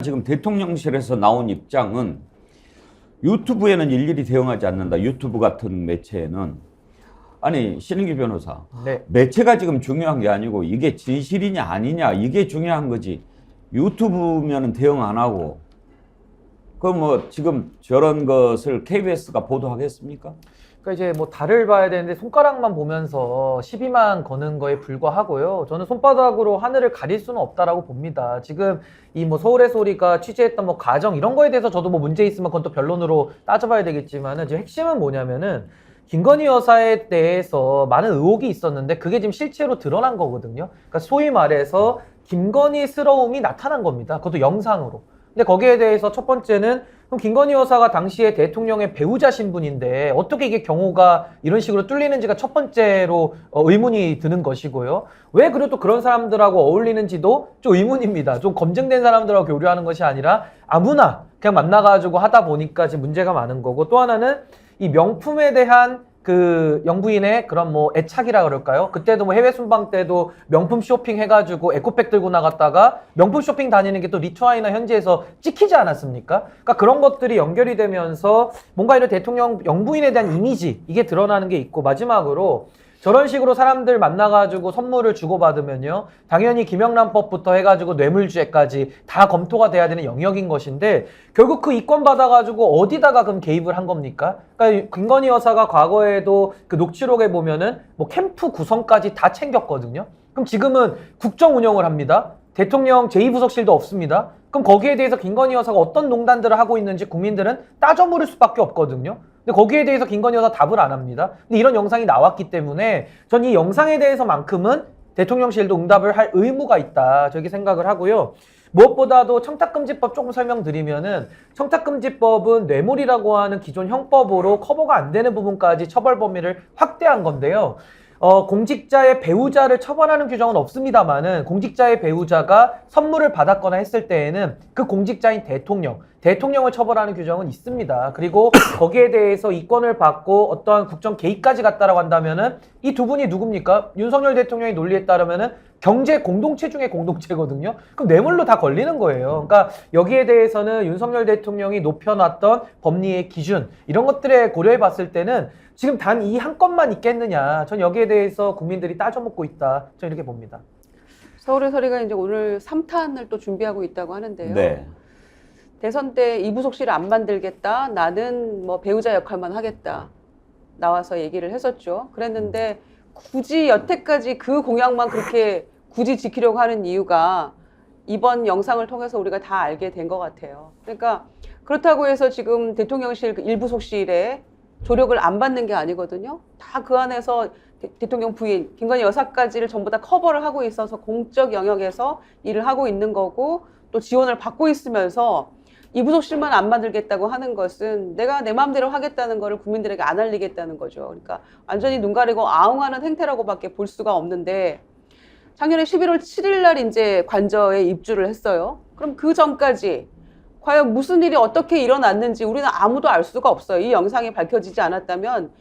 지금 대통령실에서 나온 입장은 유튜브에는 일일이 대응하지 않는다. 유튜브 같은 매체에는. 아니, 신은기 변호사. 네. 매체가 지금 중요한 게 아니고 이게 진실이냐 아니냐 이게 중요한 거지. 유튜브면은 대응 안 하고. 그럼 뭐 지금 저런 것을 KBS가 보도하겠습니까? 그러니까 이제 뭐 달을 봐야 되는데 손가락만 보면서 시비만 거는 거에 불과하고요. 저는 손바닥으로 하늘을 가릴 수는 없다라고 봅니다. 지금 이 뭐 서울의 소리가 취재했던 뭐 과정 이런 거에 대해서 저도 뭐 문제 있으면 그건 또 변론으로 따져봐야 되겠지만은 지금 핵심은 뭐냐면은 김건희 여사에 대해서 많은 의혹이 있었는데 그게 지금 실체로 드러난 거거든요. 그러니까 소위 말해서 김건희스러움이 나타난 겁니다. 그것도 영상으로. 근데 거기에 대해서 첫 번째는 그럼 김건희 여사가 당시에 대통령의 배우자 신분인데 어떻게 이게 경우가 이런 식으로 뚫리는지가 첫 번째로 의문이 드는 것이고요. 왜 그리고 또 그런 사람들하고 어울리는지도 좀 의문입니다. 좀 검증된 사람들하고 교류하는 것이 아니라 아무나 그냥 만나가지고 하다 보니까 지금 문제가 많은 거고, 또 하나는 이 명품에 대한 그 영부인의 그런 뭐 애착이라 그럴까요? 그때도 뭐 해외 순방 때도 명품 쇼핑 해가지고 에코백 들고 나갔다가 명품 쇼핑 다니는 게 또 리투아니아 현지에서 찍히지 않았습니까? 그러니까 그런 것들이 연결이 되면서 뭔가 이런 대통령 영부인에 대한 이미지 이게 드러나는 게 있고, 마지막으로 저런 식으로 사람들 만나가지고 선물을 주고받으면요, 당연히 김영란법부터 해가지고 뇌물죄까지 다 검토가 돼야 되는 영역인 것인데 결국 그 이권 받아가지고 어디다가 그럼 개입을 한 겁니까? 그러니까 김건희 여사가 과거에도 그 녹취록에 보면은 뭐 캠프 구성까지 다 챙겼거든요. 그럼 지금은 국정 운영을 합니다. 대통령 제2부속실도 없습니다. 그럼 거기에 대해서 김건희 여사가 어떤 농단들을 하고 있는지 국민들은 따져 물을 수밖에 없거든요. 근데 거기에 대해서 김건희 여사 답을 안 합니다. 근데 이런 영상이 나왔기 때문에 전 이 영상에 대해서만큼은 대통령실도 응답을 할 의무가 있다, 저렇게 생각을 하고요. 무엇보다도 청탁금지법 조금 설명드리면은, 청탁금지법은 뇌물이라고 하는 기존 형법으로 커버가 안 되는 부분까지 처벌 범위를 확대한 건데요. 공직자의 배우자를 처벌하는 규정은 없습니다만은 공직자의 배우자가 선물을 받았거나 했을 때에는 그 공직자인 대통령을 처벌하는 규정은 있습니다. 그리고 거기에 대해서 이권을 받고 어떠한 국정 개입까지 갔다라고 한다면은 이 두 분이 누굽니까? 윤석열 대통령의 논리에 따르면은 경제 공동체 중에 공동체거든요. 그럼 뇌물로 다 걸리는 거예요. 그러니까 여기에 대해서는 윤석열 대통령이 높여놨던 법리의 기준 이런 것들에 고려해 봤을 때는 지금 단 이 한 건만 있겠느냐, 전 여기에 대해서 국민들이 따져먹고 있다, 저는 이렇게 봅니다. 서울의 소리가 이제 오늘 3탄을 또 준비하고 있다고 하는데요. 네. 대선 때 이부속실을 안 만들겠다, 나는 뭐 배우자 역할만 하겠다 나와서 얘기를 했었죠. 그랬는데 굳이 여태까지 그 공약만 그렇게 굳이 지키려고 하는 이유가 이번 영상을 통해서 우리가 다 알게 된 것 같아요. 그러니까 그렇다고 해서 지금 대통령실 그 일부속실에 조력을 안 받는 게 아니거든요. 다 그 안에서 대통령 부인 김건희 여사까지를 전부 다 커버를 하고 있어서 공적 영역에서 일을 하고 있는 거고, 또 지원을 받고 있으면서 이부속실만 안 만들겠다고 하는 것은 내가 내 마음대로 하겠다는 거를 국민들에게 안 알리겠다는 거죠. 그러니까 완전히 눈 가리고 아웅하는 행태라고밖에 볼 수가 없는데, 작년에 11월 7일 날 이제 관저에 입주를 했어요. 그럼 그 전까지 과연 무슨 일이 어떻게 일어났는지 우리는 아무도 알 수가 없어요. 이 영상이 밝혀지지 않았다면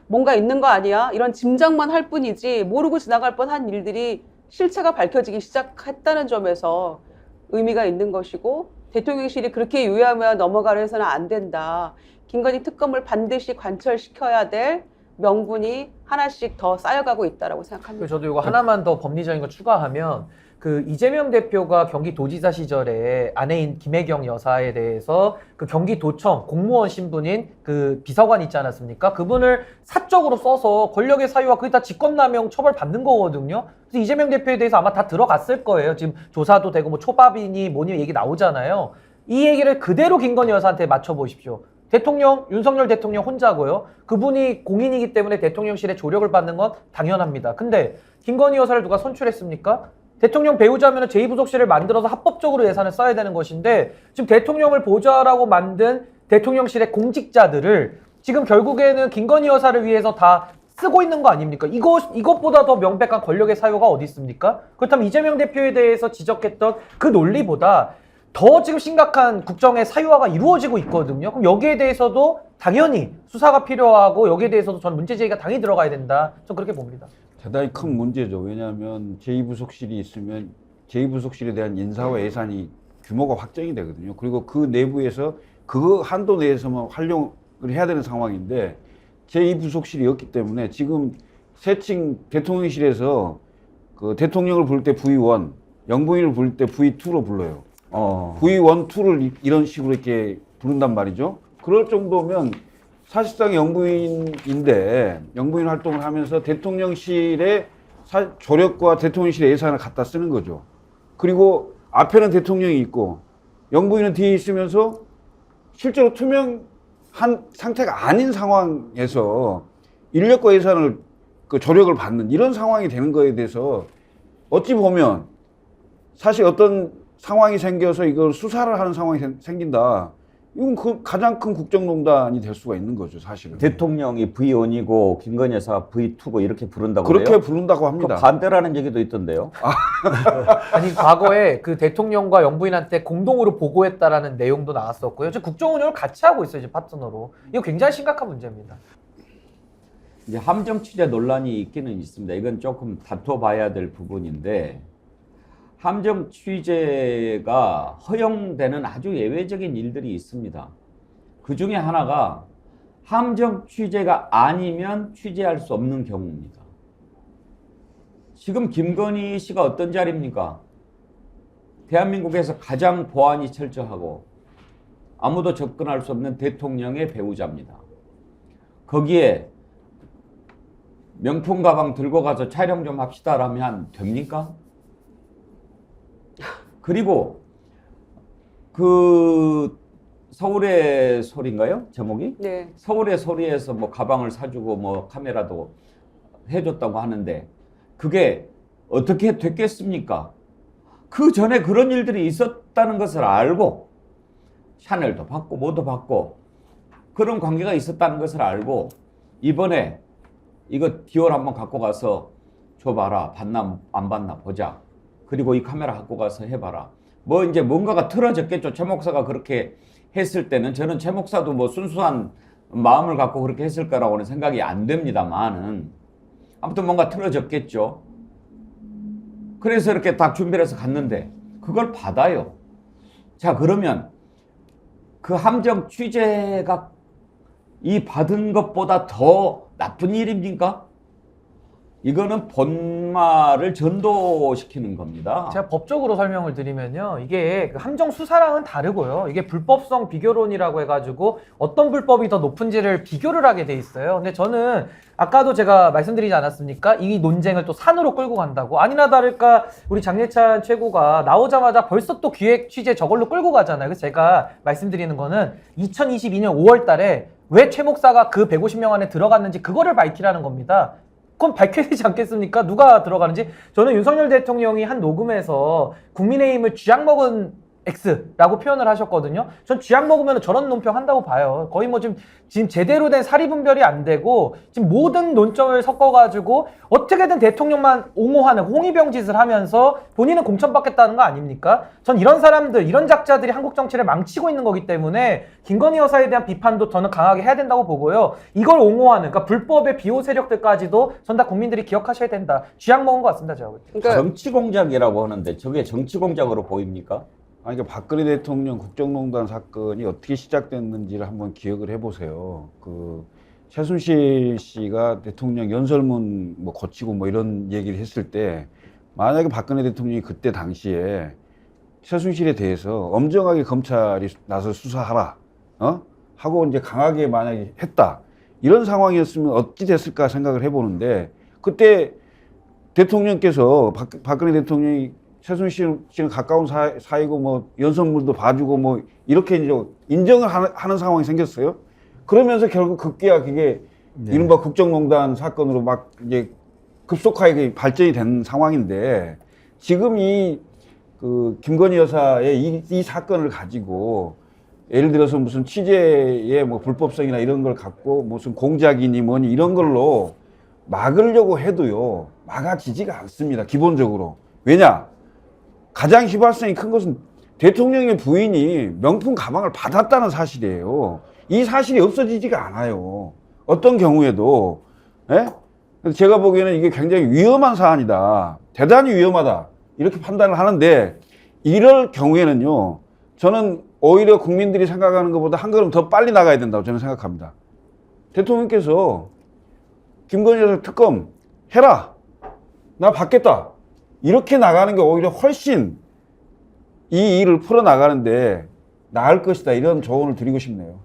뭔가 있는 거 아니야? 이런 짐작만 할 뿐이지 모르고 지나갈 뻔한 일들이 실체가 밝혀지기 시작했다는 점에서 의미가 있는 것이고, 대통령실이 그렇게 유야무야 넘어가려 해서는 안 된다. 김건희 특검을 반드시 관철시켜야 될 명분이 하나씩 더 쌓여가고 있다라고 생각합니다. 저도 이거 하나만 더 법리적인 거 추가하면, 그 이재명 대표가 경기도지사 시절에 아내인 김혜경 여사에 대해서 그 경기도청 공무원 신분인 그 비서관 있지 않았습니까? 그분을 사적으로 써서 권력의 사유와 그게 다 직권남용 처벌 받는 거거든요. 그래서 이재명 대표에 대해서 아마 다 들어갔을 거예요. 지금 조사도 되고 뭐 초밥이니 뭐니 얘기 나오잖아요. 이 얘기를 그대로 김건희 여사한테 맞춰보십시오. 대통령, 윤석열 대통령 혼자고요. 그분이 공인이기 때문에 대통령실에 조력을 받는 건 당연합니다. 근데 김건희 여사를 누가 선출했습니까? 대통령 배우자면 제2부속실을 만들어서 합법적으로 예산을 써야 되는 것인데, 지금 대통령을 보좌라고 만든 대통령실의 공직자들을 지금 결국에는 김건희 여사를 위해서 다 쓰고 있는 거 아닙니까? 이것보다 더 명백한 권력의 사유가 어디 있습니까? 그렇다면 이재명 대표에 대해서 지적했던 그 논리보다 더 지금 심각한 국정의 사유화가 이루어지고 있거든요. 그럼 여기에 대해서도 당연히 수사가 필요하고 여기에 대해서도 저는 문제 제기가 당연히 들어가야 된다, 전 그렇게 봅니다. 대단히 큰 문제죠. 왜냐하면 제2부속실이 있으면 제2부속실에 대한 인사와 예산이 규모가 확정이 되거든요. 그리고 그 내부에서 그 한도 내에서만 활용을 해야 되는 상황인데 제2부속실이었기 때문에 지금 세칭 대통령실에서 그 대통령을 부를 때 V1, 영부인을 부를 때 V2로 불러요. V1, 2를 이런 식으로 이렇게 부른단 말이죠. 그럴 정도면 사실상 영부인인데 영부인 활동을 하면서 대통령실의 조력과 대통령실의 예산을 갖다 쓰는 거죠. 그리고 앞에는 대통령이 있고 영부인은 뒤에 있으면서 실제로 투명한 상태가 아닌 상황에서 인력과 예산을 그 조력을 받는 이런 상황이 되는 거에 대해서 어찌 보면 사실 어떤 상황이 생겨서 이걸 수사를 하는 상황이 생긴다. 이건 그 가장 큰 국정농단이 될 수가 있는 거죠, 사실은. 대통령이 V1이고 김건희 여사가 V2고 이렇게 부른다고 그렇게 그래요? 부른다고 그 합니다. 반대라는 얘기도 있던데요. 아니 과거에 그 대통령과 영부인한테 공동으로 보고했다라는 내용도 나왔었고요. 지금 국정 운영을 같이 하고 있어요, 지금 파트너로. 이거 굉장히 심각한 문제입니다. 이제 함정 취재 논란이 있기는 있습니다. 이건 조금 다퉈봐야 될 부분인데 함정 취재가 허용되는 아주 예외적인 일들이 있습니다. 그 중에 하나가 함정 취재가 아니면 취재할 수 없는 경우입니다. 지금 김건희 씨가 어떤 자리입니까? 대한민국에서 가장 보안이 철저하고 아무도 접근할 수 없는 대통령의 배우자입니다. 거기에 명품 가방 들고 가서 촬영 좀 합시다라면 됩니까? 그리고 그 서울의 소리인가요? 제목이? 네. 서울의 소리에서 뭐 가방을 사주고 뭐 카메라도 해줬다고 하는데 그게 어떻게 됐겠습니까? 그 전에 그런 일들이 있었다는 것을 알고 샤넬도 받고 뭐도 받고 그런 관계가 있었다는 것을 알고 이번에 이거 디올 한번 갖고 가서 줘봐라. 받나 안 받나 보자. 그리고 이 카메라 갖고 가서 해봐라. 뭐 이제 뭔가가 틀어졌겠죠. 최 목사가 그렇게 했을 때는 저는 최 목사도 뭐 순수한 마음을 갖고 그렇게 했을 거라고는 생각이 안 됩니다만은 아무튼 뭔가 틀어졌겠죠. 그래서 이렇게 딱 준비를 해서 갔는데 그걸 받아요. 자, 그러면 그 함정 취재가 이 받은 것보다 더 나쁜 일입니까? 이거는 본말을 전도시키는 겁니다. 제가 법적으로 설명을 드리면요. 이게 그 함정 수사랑은 다르고요. 이게 불법성 비교론이라고 해가지고 어떤 불법이 더 높은지를 비교를 하게 돼 있어요. 근데 저는 아까도 제가 말씀드리지 않았습니까? 이 논쟁을 또 산으로 끌고 간다고. 아니나 다를까 우리 장례찬 최고가 나오자마자 벌써 또 기획 취재 저걸로 끌고 가잖아요. 그래서 제가 말씀드리는 거는 2022년 5월 달에 왜 최 목사가 그 150명 안에 들어갔는지 그거를 밝히라는 겁니다. 그건 밝혀야 되지 않겠습니까? 누가 들어가는지. 저는 윤석열 대통령이 한 녹음에서 국민의힘을 쥐약 먹은 X라고 표현을 하셨거든요. 전 쥐약 먹으면 저런 논평 한다고 봐요. 거의 뭐 지금 제대로 된 사리 분별이 안 되고 지금 모든 논점을 섞어가지고 어떻게든 대통령만 옹호하는 홍위병 짓을 하면서 본인은 공천받겠다는 거 아닙니까? 전 이런 사람들, 이런 작자들이 한국 정치를 망치고 있는 거기 때문에 김건희 여사에 대한 비판도 저는 강하게 해야 된다고 보고요. 이걸 옹호하는, 그러니까 불법의 비호 세력들까지도 전 다 국민들이 기억하셔야 된다. 쥐약 먹은 것 같습니다, 제가 볼 때. 그러니까 정치 공작이라고 하는데 저게 정치 공작으로 보입니까? 아니, 그러니까 박근혜 대통령 국정농단 사건이 어떻게 시작됐는지를 한번 기억을 해보세요. 그 최순실 씨가 대통령 연설문 뭐 거치고 뭐 이런 얘기를 했을 때 만약에 박근혜 대통령이 그때 당시에 최순실에 대해서 엄정하게 검찰이 나서 수사하라, 하고 이제 강하게 만약에 했다 이런 상황이었으면 어찌 됐을까 생각을 해보는데 그때 대통령께서 박근혜 대통령이 최순실 씨는 가까운 사이고 뭐 연설문도 봐주고 뭐 이렇게 이제 인정을 하는 상황이 생겼어요. 그러면서 결국 급기야 그게 이른바 국정농단 사건으로 막 이제 급속하게 발전이 된 상황인데 지금 그 김건희 여사의 이 사건을 가지고 예를 들어서 무슨 취재의 뭐 불법성이나 이런 걸 갖고 무슨 공작이니 뭐니 이런 걸로 막으려고 해도요 막아지지가 않습니다. 기본적으로. 왜냐? 가장 휘발성이 큰 것은 대통령의 부인이 명품 가방을 받았다는 사실이에요. 이 사실이 없어지지가 않아요. 어떤 경우에도. 예? 그래서 제가 보기에는 이게 굉장히 위험한 사안이다. 대단히 위험하다. 이렇게 판단을 하는데 이럴 경우에는요, 저는 오히려 국민들이 생각하는 것보다 한 걸음 더 빨리 나가야 된다고 저는 생각합니다. 대통령께서 김건희 여사 특검 해라. 나 받겠다. 이렇게 나가는 게 오히려 훨씬 이 일을 풀어나가는데 나을 것이다. 이런 조언을 드리고 싶네요.